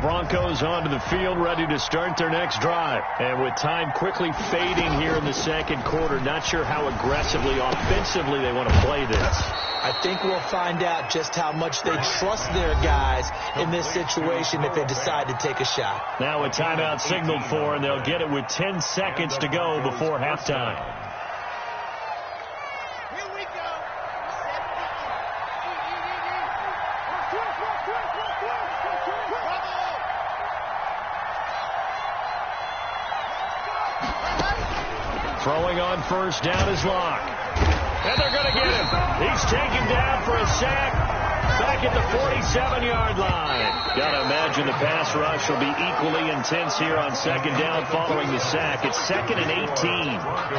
Broncos onto the field, ready to start their next drive. And with time quickly fading here in the second quarter, not sure how aggressively, offensively they want to play this. I think we'll find out just how much they trust their guys in this situation if they decide to take a shot. Now a timeout signaled for, and they'll get it with 10 seconds to go before halftime. Throwing on first down is Locke. And they're going to get him. He's taken down for a sack. Back at the 47-yard line. Got to imagine the pass rush will be equally intense here on second down following the sack. It's 2nd and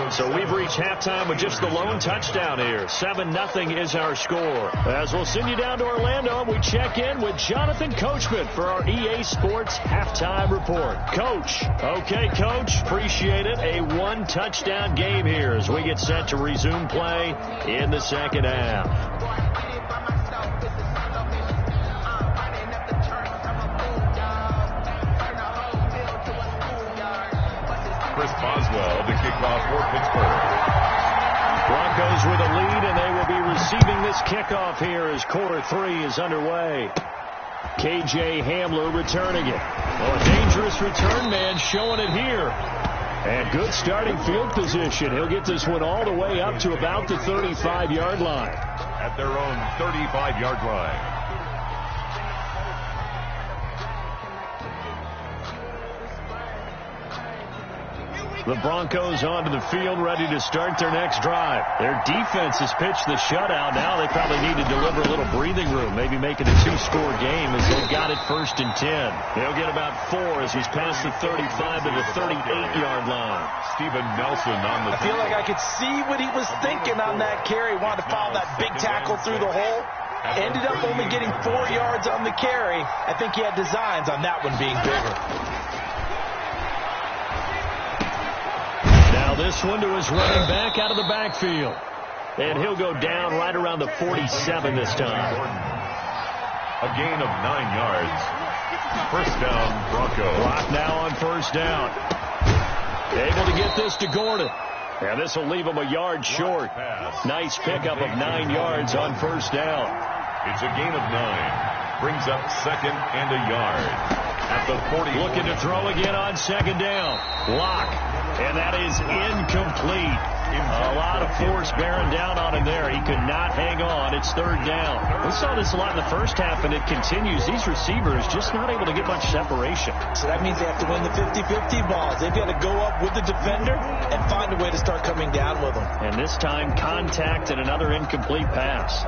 18. So we've reached halftime with just the lone touchdown here. 7-0 is our score. As we'll send you down to Orlando, we check in with Jonathan Coachman for our EA Sports Halftime Report. Coach. Okay, Coach. Appreciate it. A one-touchdown game here as we get set to resume play in the second half. Boswell to kick off for Pittsburgh. Broncos with a lead, and they will be receiving this kickoff here as quarter 3 is underway. K.J. Hamler returning it. Oh, a dangerous return man showing it here. And good starting field position. He'll get this one all the way up to about the 35-yard line. At their own 35-yard line. The Broncos onto the field, ready to start their next drive. Their defense has pitched the shutout. Now they probably need to deliver a little breathing room, maybe make it a 2-score game as they've got it 1st and 10. They'll get about 4 as he's past the 35 to the 38-yard line. Steven Nelson on the I feel like I could see what he was thinking on that carry. Wanted to follow that big tackle through the hole. Ended up only getting 4 yards on the carry. I think he had designs on that one being bigger. Now this one to his running back out of the backfield. And he'll go down right around the 47 this time. A gain of 9 yards. First down, Broncos. Clock now on first down. Able to get this to Gordon. And this will leave him a yard short. Nice pickup of 9 yards on first down. It's a gain of 9. Brings up 2nd and a yard. At the 40. Looking to throw again on second down. Lock. And that is incomplete. A lot of force bearing down on him there. He could not hang on. It's 3rd down. We saw this a lot in the first half, and it continues. These receivers just not able to get much separation. So that means they have to win the 50-50 balls. They've got to go up with the defender and find a way to start coming down with them. And this time, contact and another incomplete pass.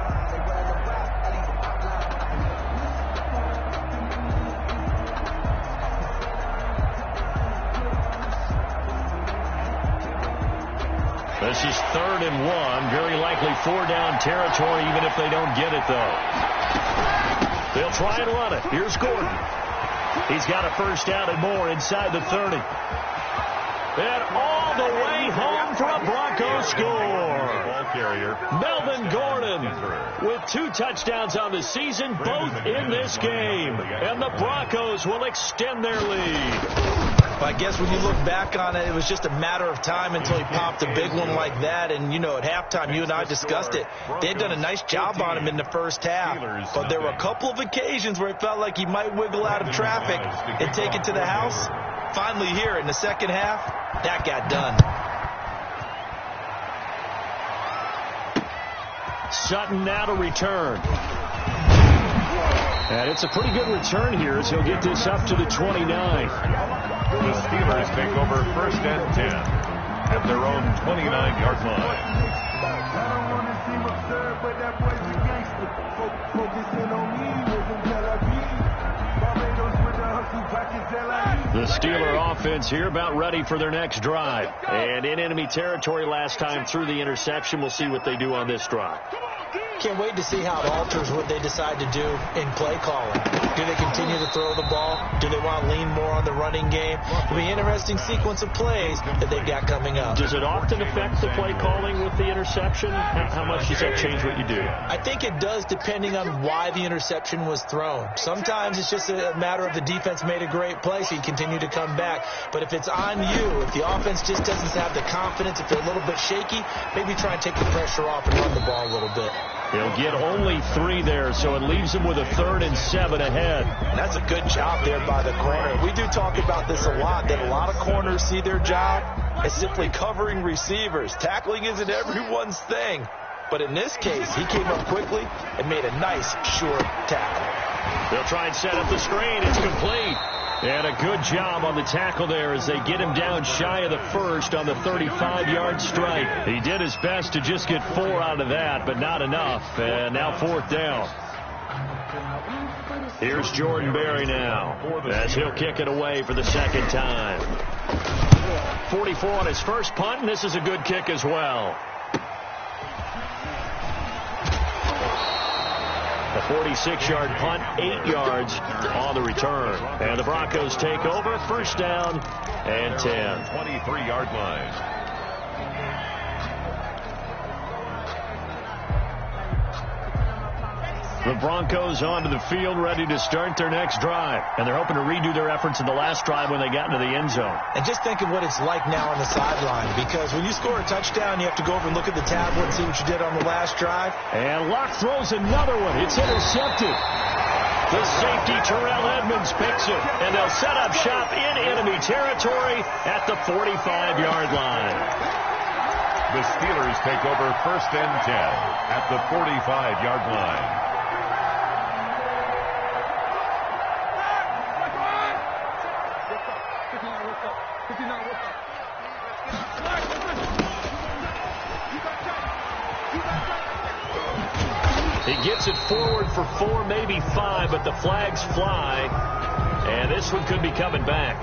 This is 3rd and 1. Very likely 4-down territory, even if they don't get it, though. They'll try and run it. Here's Gordon. He's got a first down and more inside the 30. And all the way home for a Broncos score. Ball carrier. Melvin Gordon with 2 touchdowns on the season, both in this game. And the Broncos will extend their lead. I guess when you look back on it, it was just a matter of time until he popped a big one like that. And, you know, at halftime, you and I discussed it. They had done a nice job on him in the first half. But there were a couple of occasions where it felt like he might wiggle out of traffic and take it to the house. Finally here in the second half, that got done. Sutton now to return. And it's a pretty good return here as he'll get this up to the 29. The Steelers take over 1st and 10 at their own 29-yard line. The Steeler offense here about ready for their next drive. And in enemy territory last time through the interception. We'll see what they do on this drive. Can't wait to see how it alters what they decide to do in play calling. Do they continue to throw the ball? Do they want to lean more on the running game? It'll be an interesting sequence of plays that they've got coming up. Does it often affect the play calling with the interception? How much does that change what you do? I think it does, depending on why the interception was thrown. Sometimes it's just a matter of the defense made a great play, so you continue to come back. But if it's on you, if the offense just doesn't have the confidence, if they're a little bit shaky, maybe try and take the pressure off and run the ball a little bit. He'll get only 3 there, so it leaves him with a 3rd and 7 ahead. And that's a good job there by the corner. We do talk about this a lot, that a lot of corners see their job as simply covering receivers. Tackling isn't everyone's thing. But in this case, he came up quickly and made a nice, short tackle. They'll try and set up the screen. It's complete. And a good job on the tackle there as they get him down shy of the first on the 35-yard strike. He did his best to just get 4 out of that, but not enough. And now 4th down. Here's Jordan Berry now as he'll kick it away for the 2nd time. 44 on his first punt, and this is a good kick as well. A 46-yard punt, 8 yards on the return. And the Broncos take over, 1st down and 10. 23-yard line. The Broncos onto the field, ready to start their next drive. And they're hoping to redo their efforts in the last drive when they got into the end zone. And just think of what it's like now on the sideline, because when you score a touchdown, you have to go over and look at the tablet and see what you did on the last drive. And Locke throws another one. It's intercepted. The safety, Terrell Edmonds, picks it. And they'll set up shop in enemy territory at the 45-yard line. The Steelers take over 1st and 10 at the 45-yard line. He gets it forward for 4, maybe 5, but the flags fly. And this one could be coming back.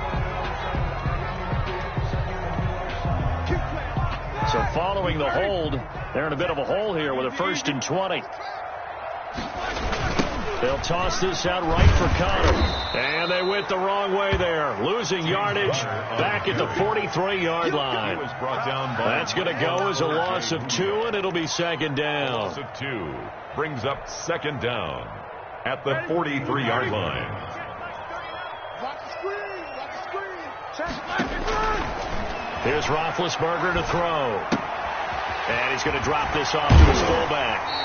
So following the hold, they're in a bit of a hole here with a 1st and 20. They'll toss this out right for Connor. And they went the wrong way there. Losing yardage back at the 43-yard line. That's going to go as a loss of 2, and it'll be 2nd down. Loss of 2 brings up 2nd down at the 43-yard line. Here's Roethlisberger to throw. And he's going to drop this off to his fullback.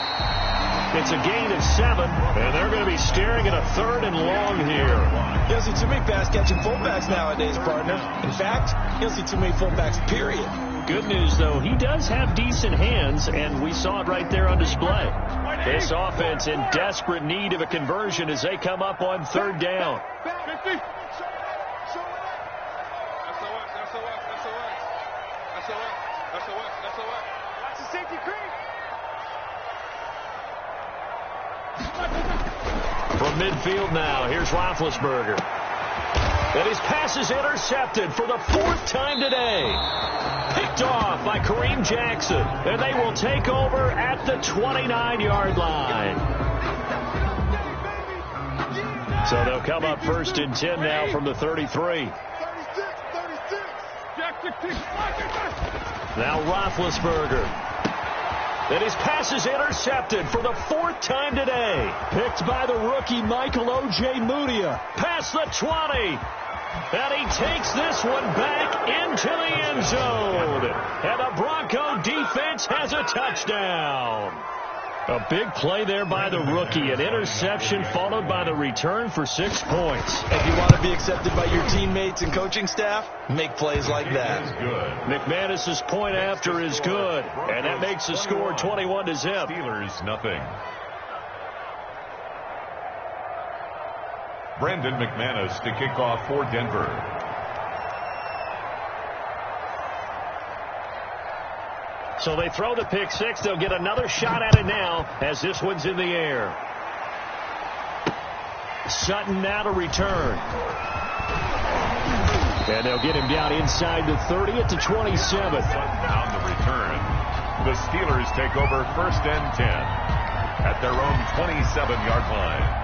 It's a gain of 7, and they're going to be staring at a 3rd and long here. You don't see too many pass-catching fullbacks nowadays, partner. In fact, you don't see too many fullbacks, period. Good news, though, he does have decent hands, and we saw it right there on display. This offense in desperate need of a conversion as they come up on 3rd down. From midfield now, here's Roethlisberger. And his pass is intercepted for the 4th time today. Picked off by Kareem Jackson. And they will take over at the 29-yard line. So they'll come up 1st and 10 now from the 33. Now Roethlisberger. And his pass is intercepted for the 4th time today. Picked by the rookie Michael O.J. Mudia. Past the 20. And he takes this one back into the end zone. And the Bronco defense has a touchdown. A big play there by the rookie. An interception followed by the return for 6 points. If you want to be accepted by your teammates and coaching staff, make plays like that. McManus's point after is good. And that makes the score 21-0. Steelers nothing. Brandon McManus to kick off for Denver. So they throw the pick 6. They'll get another shot at it now as this one's in the air. Sutton now to return. And they'll get him down inside the 30 at the 27. Sutton on the return. The Steelers take over 1st and 10 at their own 27-yard line.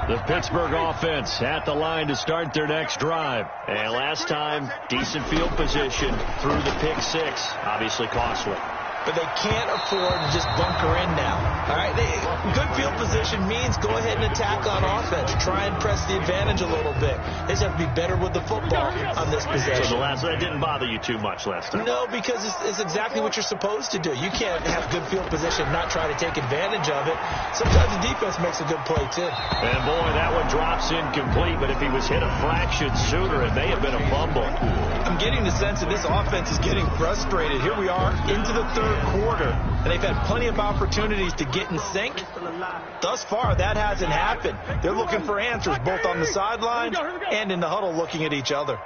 The Pittsburgh offense at the line to start their next drive. And last time, decent field position through the pick six. Obviously costly. But they can't afford to just bunker in now. All right, good field position means go ahead and attack on offense. Try and press the advantage a little bit. They just have to be better with the football on this possession. So that didn't bother you too much last time? No, because it's exactly what you're supposed to do. You can't have good field position and not try to take advantage of it. Sometimes the defense makes a good play, too. And, boy, that one drops incomplete. But if he was hit a fraction sooner, it may have been a fumble. I'm getting the sense that this offense is getting frustrated. Here we are into the third quarter, and they've had plenty of opportunities to get in sync. Thus far, that hasn't happened. They're looking for answers both on the sideline and in the huddle looking at each other.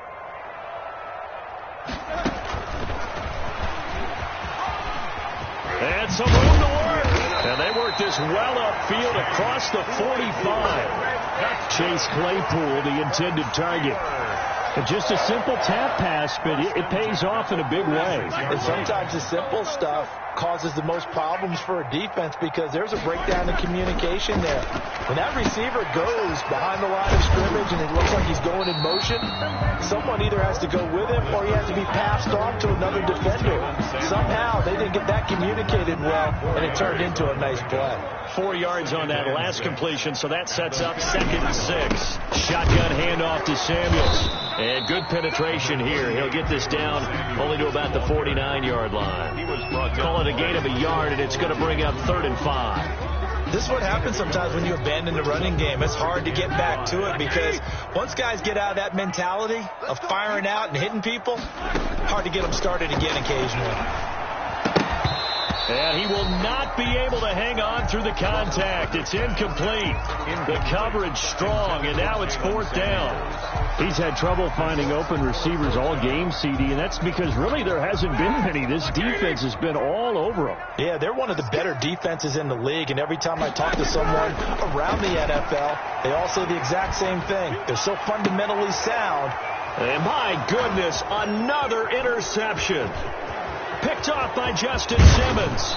And some room to work. And they work this well upfield across the 45. Chase Claypool, the intended target. And just a simple tap pass, but it pays off in a big way. And sometimes the simple stuff causes the most problems for a defense because there's a breakdown in communication there. When that receiver goes behind the line of scrimmage and it looks like he's going in motion, someone either has to go with him or he has to be passed off to another defender. Somehow they didn't get that communicated well, and it turned into a nice play. 4 yards on that last completion, so that sets up 2nd and 6. Shotgun handoff to Samuels. And good penetration here. He'll get this down only to about the 49-yard line. Call it a gain of a yard, and it's going to bring up 3rd and 5. This is what happens sometimes when you abandon the running game. It's hard to get back to it because once guys get out of that mentality of firing out and hitting people, hard to get them started again occasionally. And he will not be able to hang on through the contact. It's incomplete. The coverage strong, and now it's 4th down. He's had trouble finding open receivers all game, CD, and that's because really there hasn't been many. This defense has been all over them. Yeah, they're one of the better defenses in the league, and every time I talk to someone around the NFL, they all say the exact same thing. They're so fundamentally sound. And my goodness, another interception. Picked off by Justin Simmons.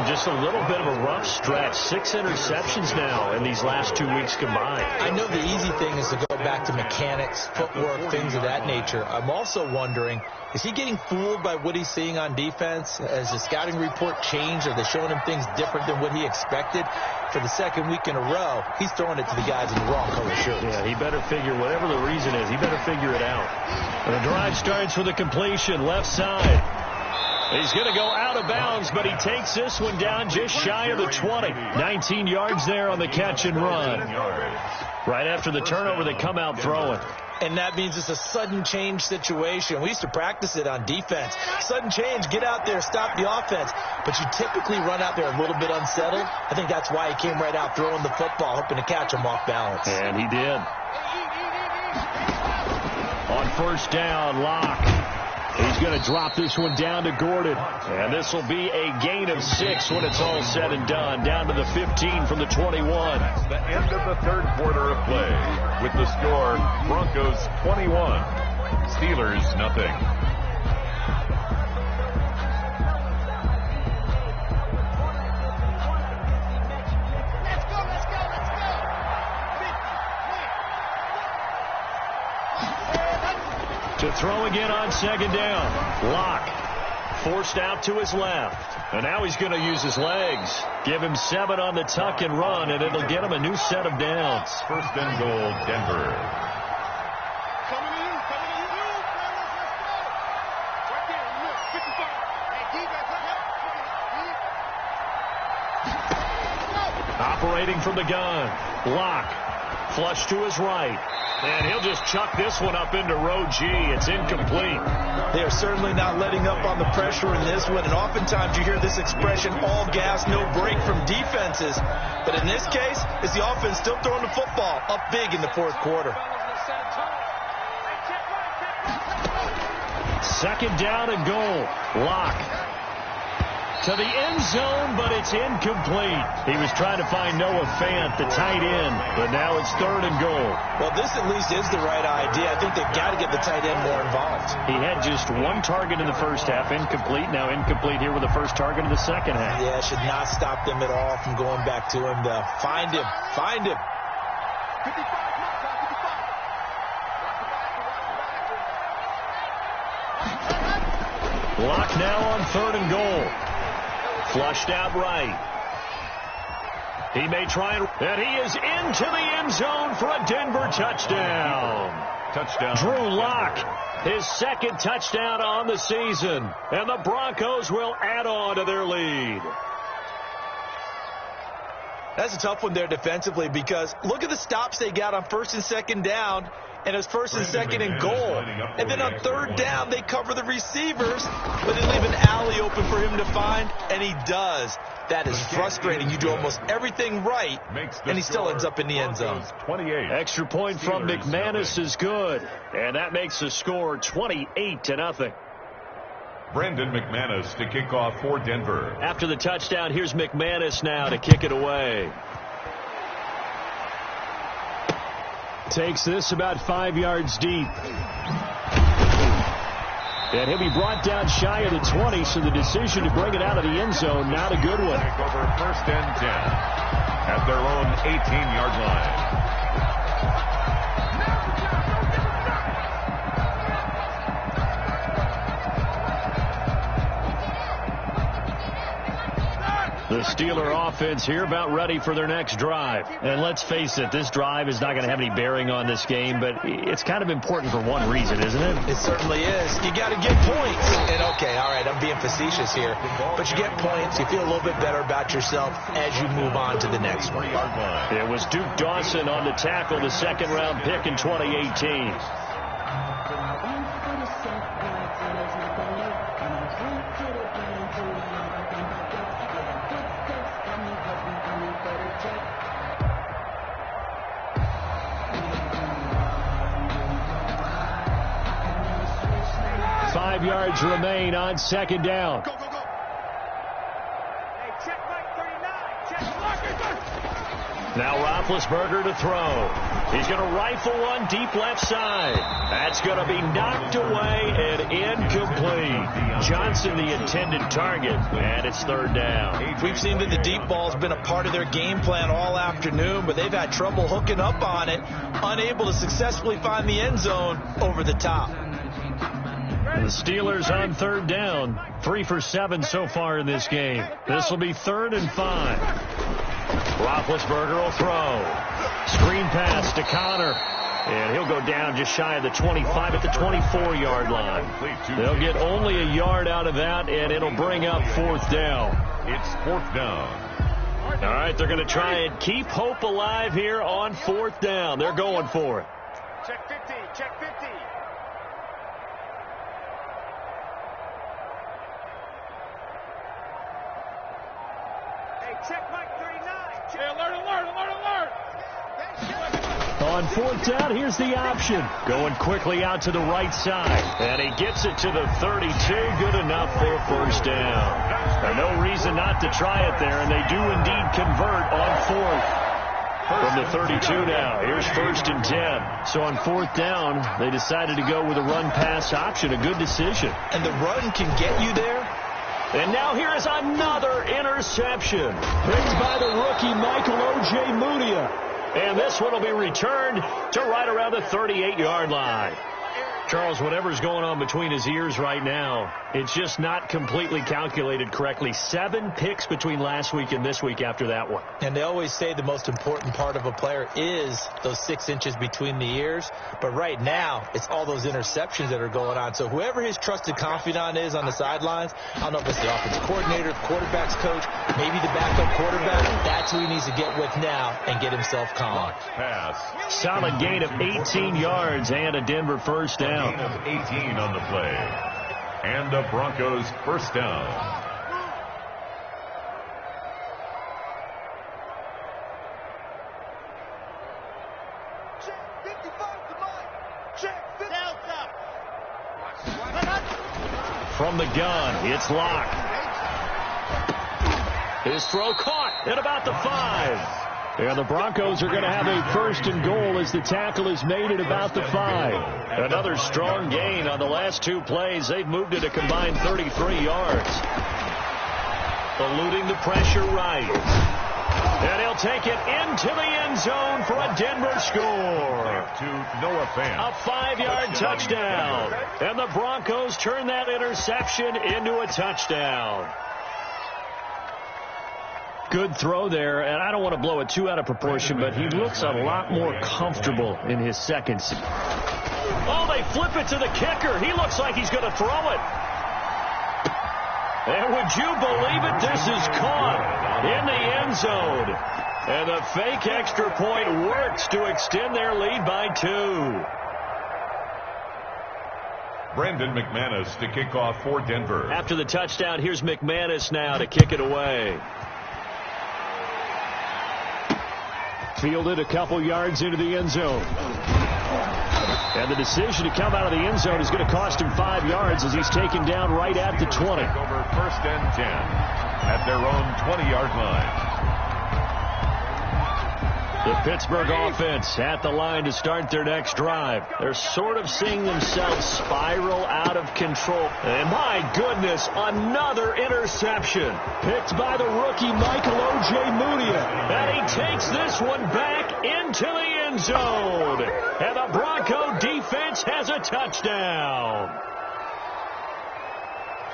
Just a little bit of a rough stretch. 6 interceptions now in these last 2 weeks combined. I know the easy thing is to go back to mechanics, footwork, things of that nature. I'm also wondering, is he getting fooled by what he's seeing on defense? Has the scouting report changed? Are they showing him things different than what he expected? For the 2nd week in a row, he's throwing it to the guys in the wrong color shirts. Yeah, he better figure, whatever the reason is, he better figure it out. And the drive starts with a completion, left side. He's going to go out of bounds, but he takes this one down just shy of the 20. 19 yards there on the catch and run. Right after the turnover, they come out throwing. And that means it's a sudden change situation. We used to practice it on defense. Sudden change, get out there, stop the offense. But you typically run out there a little bit unsettled. I think that's why he came right out throwing the football, hoping to catch him off balance. And he did. On 1st down, Locke. He's going to drop this one down to Gordon. And this will be a gain of 6 when it's all said and done. Down to the 15 from the 21. The end of the 3rd quarter of play. With the score, Broncos 21, Steelers nothing. To throw again on 2nd down. Locke forced out to his left. And now he's going to use his legs. Give him 7 on the tuck and run, and it'll get him a new set of downs. 1st and goal, Denver. Operating from the gun. Locke. Flush to his right. And he'll just chuck this one up into row G. It's incomplete. They are certainly not letting up on the pressure in this one. And oftentimes you hear this expression, all gas, no break from defenses. But in this case, it's the offense still throwing the football up big in the 4th quarter. 2nd down and goal. Locke. to the end zone, but it's incomplete. He was trying to find Noah Fant, the tight end, but now it's 3rd and goal. Well, this at least is the right idea. I think they've got to get the tight end more involved. He had just 1 target in the first half, incomplete. Now incomplete here with the first target in the second half. Yeah, should not stop them at all from going back to him. Find him. Find him. Block now on 3rd and goal. Flushed out right. He may try and he is into the end zone for a Denver touchdown. Touchdown. Drew Lock, his 2nd touchdown on the season. And the Broncos will add on to their lead. That's a tough one there defensively because look at the stops they got on 1st and 2nd down. And it's 1st and 2nd and goal. And then on 3rd down, they cover the receivers, but they leave an alley open for him to find, and he does. That is frustrating. You do almost everything right, and he still ends up in the end zone. 28. Extra point from McManus is good, and that makes the score 28-0. Brandon McManus to kick off for Denver. After the touchdown, here's McManus now to kick it away. Takes this about 5 yards deep. And he'll be brought down shy of the 20, so the decision to bring it out of the end zone, not a good one. Take over 1st and 10 at their own 18-yard line. The Steeler offense here about ready for their next drive. And let's face it, this drive is not going to have any bearing on this game, but it's kind of important for one reason, isn't it? It certainly is. You got to get points. And okay, all right, I'm being facetious here, but you get points. You feel a little bit better about yourself as you move on to the next one. It was Duke Dawson on the tackle, the 2nd-round pick in 2018. Yards remain on 2nd down. Go, go, go. Hey, check Mike 39. Check Marcus. Now Roethlisberger to throw. He's going to rifle one deep left side. That's going to be knocked away and incomplete. Johnson the intended target, and it's 3rd down. We've seen that the deep ball's been a part of their game plan all afternoon, but they've had trouble hooking up on it, unable to successfully find the end zone over the top. The Steelers on 3rd down. 3 for 7 so far in this game. This will be 3rd and 5. Roethlisberger will throw. Screen pass to Connor. And he'll go down just shy of the 25 at the 24-yard line. They'll get only a yard out of that, and it'll bring up 4th down. It's 4th down. All right, they're going to try and keep hope alive here on 4th down. They're going for it. Check 50. Check 50. Check Mike 39. Check. Alert, alert, alert, alert. On 4th down, here's the option. Going quickly out to the right side. And he gets it to the 32. Good enough for a 1st down. No reason not to try it there, and they do indeed convert on 4th. From the 32 now, here's 1st and 10. So on 4th down, they decided to go with a run-pass option. A good decision. And the run can get you there. And now here is another interception. Picked by the rookie Michael O.J. Mudia. And this one will be returned to right around the 38-yard line. Charles, whatever's going on between his ears right now, it's just not completely calculated correctly. 7 picks between last week and this week after that one. And they always say the most important part of a player is those 6 inches between the ears. But right now, it's all those interceptions that are going on. So whoever his trusted confidant is on the sidelines, I don't know if it's the offensive coordinator, quarterback's coach, maybe the backup quarterback, that's who he needs to get with now and get himself calm. Pass. Solid gain of 18 yards and a Denver 1st down. Gain of 18 on the play. And the Broncos 1st down. Check 55 to Mike. Check 50. Delta. From the gun, it's Locke. His throw caught at about the 5. And the Broncos are going to have a 1st and goal as the tackle is made at about the 5. Another strong gain on the last 2 plays. They've moved it a combined 33 yards. Eluding the pressure right. And he'll take it into the end zone for a Denver score. To Noah Fant. A 5-yard touchdown. And the Broncos turn that interception into a touchdown. Good throw there, and I don't want to blow it too out of proportion, but he looks a lot more comfortable in his seconds. Oh, they flip it to the kicker. He looks like he's going to throw it. And would you believe it? This is caught in the end zone. And the fake extra point works to extend their lead by 2. Brandon McManus to kick off for Denver. After the touchdown, here's McManus now to kick it away. Fielded a couple yards into the end zone. And the decision to come out of the end zone is going to cost him 5 yards as he's taken down right at the 20. Over 1st and 10 at their own 20-yard line. The Pittsburgh offense at the line to start their next drive. They're sort of seeing themselves spiral out of control. And my goodness, another interception. Picked by the rookie Michael Ojemudia. And he takes this one back into the end zone. And the Bronco defense has a touchdown.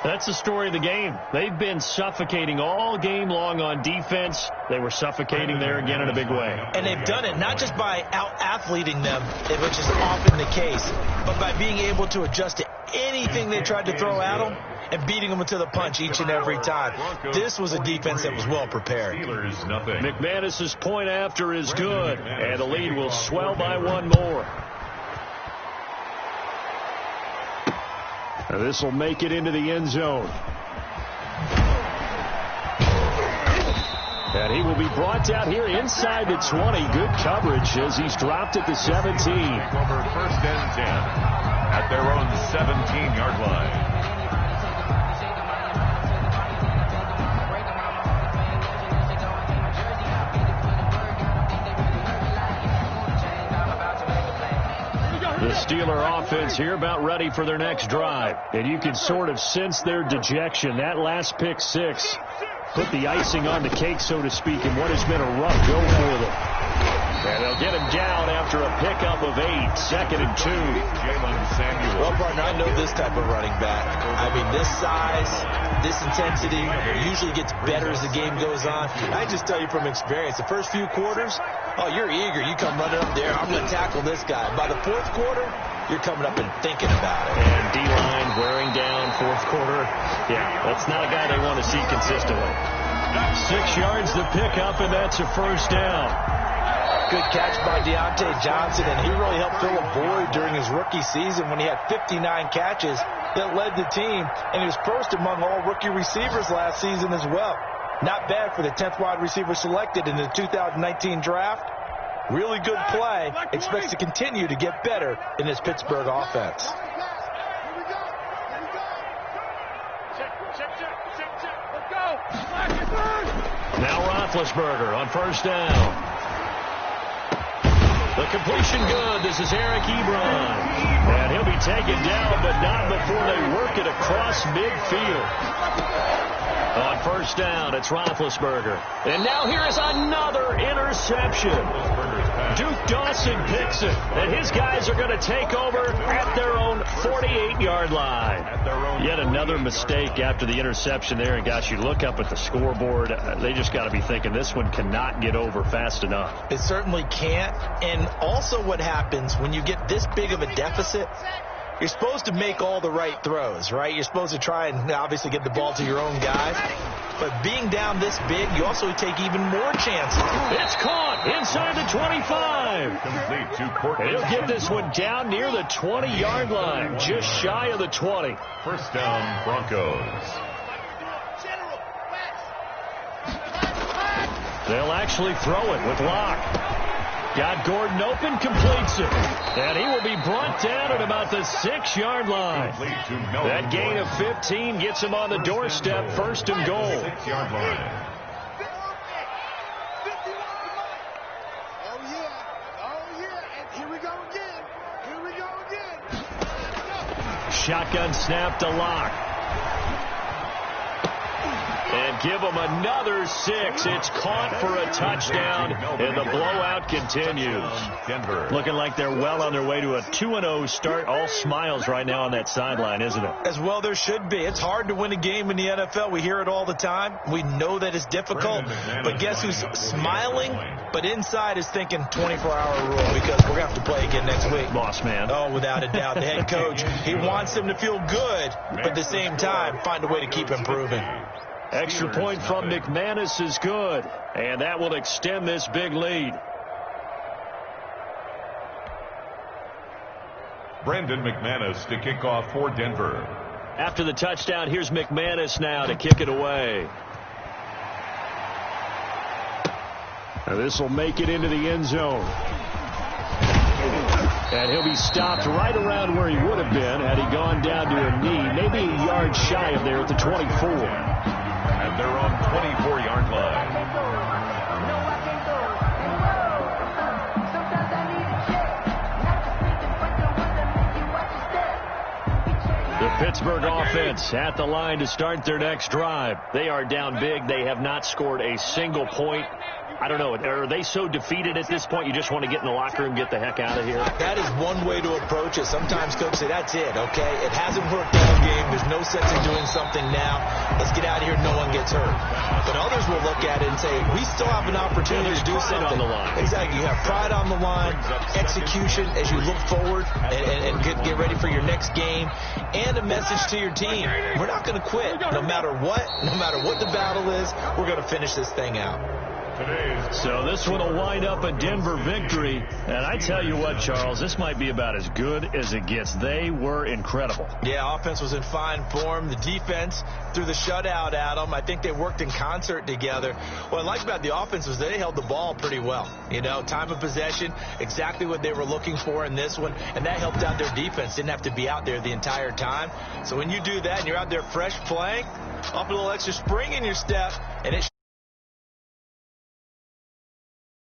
That's the story of the game. They've been suffocating all game long on defense. They were suffocating there again in a big way. And they've done it not just by out-athleting them, which is often the case, but by being able to adjust to anything they tried to throw at them and beating them to the punch each and every time. This was a defense that was well prepared. McManus's point after is good, and the lead will swell by 1 more. This will make it into the end zone. And he will be brought down here inside the 20. Good coverage as he's dropped at the 17. Over 1st and 10 at their own 17-yard line. The Steeler offense here about ready for their next drive. And you can sort of sense their dejection. That last pick 6 put the icing on the cake, so to speak, in what has been a rough go for them. And they'll get him down after a pickup of 8. 2nd and 2. Jalen Samuel. Well, partner, I know this type of running back. I mean, this size, this intensity usually gets better as the game goes on. I just tell you from experience, the first few quarters, oh, you're eager. You come running up there. I'm going to tackle this guy. By the 4th quarter, you're coming up and thinking about it. And D-line wearing down 4th quarter. Yeah, that's not a guy they want to see consistently. 6 yards to pick up, and that's a 1st down. Good catch by Deontay Johnson, and he really helped fill a void during his rookie season when he had 59 catches that led the team, and he was first among all rookie receivers last season as well. Not bad for the 10th wide receiver selected in the 2019 draft. Really good play. Expects to continue to get better in this Pittsburgh offense. Now Roethlisberger on 1st down. The completion good. This is Eric Ebron. And he'll be taken down, but not before they work it across midfield. On 1st down, it's Roethlisberger. And now here is another interception. Duke Dawson picks it. And his guys are going to take over at their own 48-yard line. Yet another mistake after the interception there. And, gosh, you look up at the scoreboard. They just got to be thinking this one cannot get over fast enough. It certainly can't. And also what happens when you get this big of a deficit, you're supposed to make all the right throws, right? You're supposed to try and obviously get the ball to your own guys. But being down this big, you also take even more chances. It's caught inside the 25. Complete to Courtney. He'll get this one down near the 20-yard line, just shy of the 20. 1st down, Broncos. They'll actually throw it with Locke. Got Gordon open, completes it. And he will be brought down at about the 6-yard line. That gain of 15 gets him on the doorstep, 1st and goal. 6-yard line. shotgun snap to Locke. And give them another 6. It's caught for a touchdown, and the blowout continues. Denver. Looking like they're well on their way to a 2-0 start. All smiles right now on that sideline, isn't it? As well there should be. It's hard to win a game in the NFL. We hear it all the time. We know that it's difficult. But guess who's smiling, but inside is thinking 24-hour rule, because we're going to have to play again next week. Boss man. Oh, without a doubt. The head coach, he wants him to feel good, but at the same time, find a way to keep improving. Extra point from McManus is good, and that will extend this big lead. Brandon McManus to kick off for Denver. After the touchdown, here's McManus now to kick it away. And this will make it into the end zone. And he'll be stopped right around where he would have been had he gone down to a knee, maybe a yard shy of there at the 24. And they're on 24-yard line. The Pittsburgh offense at the line to start their next drive. They are down big. They have not scored a single point. I don't know. Are they so defeated at this point you just want to get in the locker room, get the heck out of here? That is one way to approach it. Sometimes coaches say, that's it, okay? It hasn't worked all game. There's no sense in doing something now. Let's get out of here. No one gets hurt. But others will look at it and say, we still have an opportunity to do something. On the line. Exactly. You have pride on the line, execution as you look forward and get ready for your next game, and a message to your team. We're not going to quit. No matter what the battle is, we're going to finish this thing out. So this one will wind up a Denver victory. And I tell you what, Charles, this might be about as good as it gets. They were incredible. Yeah, offense was in fine form. The defense threw the shutout at them. I think they worked in concert together. What I like about the offense was they held the ball pretty well. You know, time of possession, exactly what they were looking for in this one. And that helped out their defense. Didn't have to be out there the entire time. So when you do that and you're out there fresh playing, up a little extra spring in your step, and it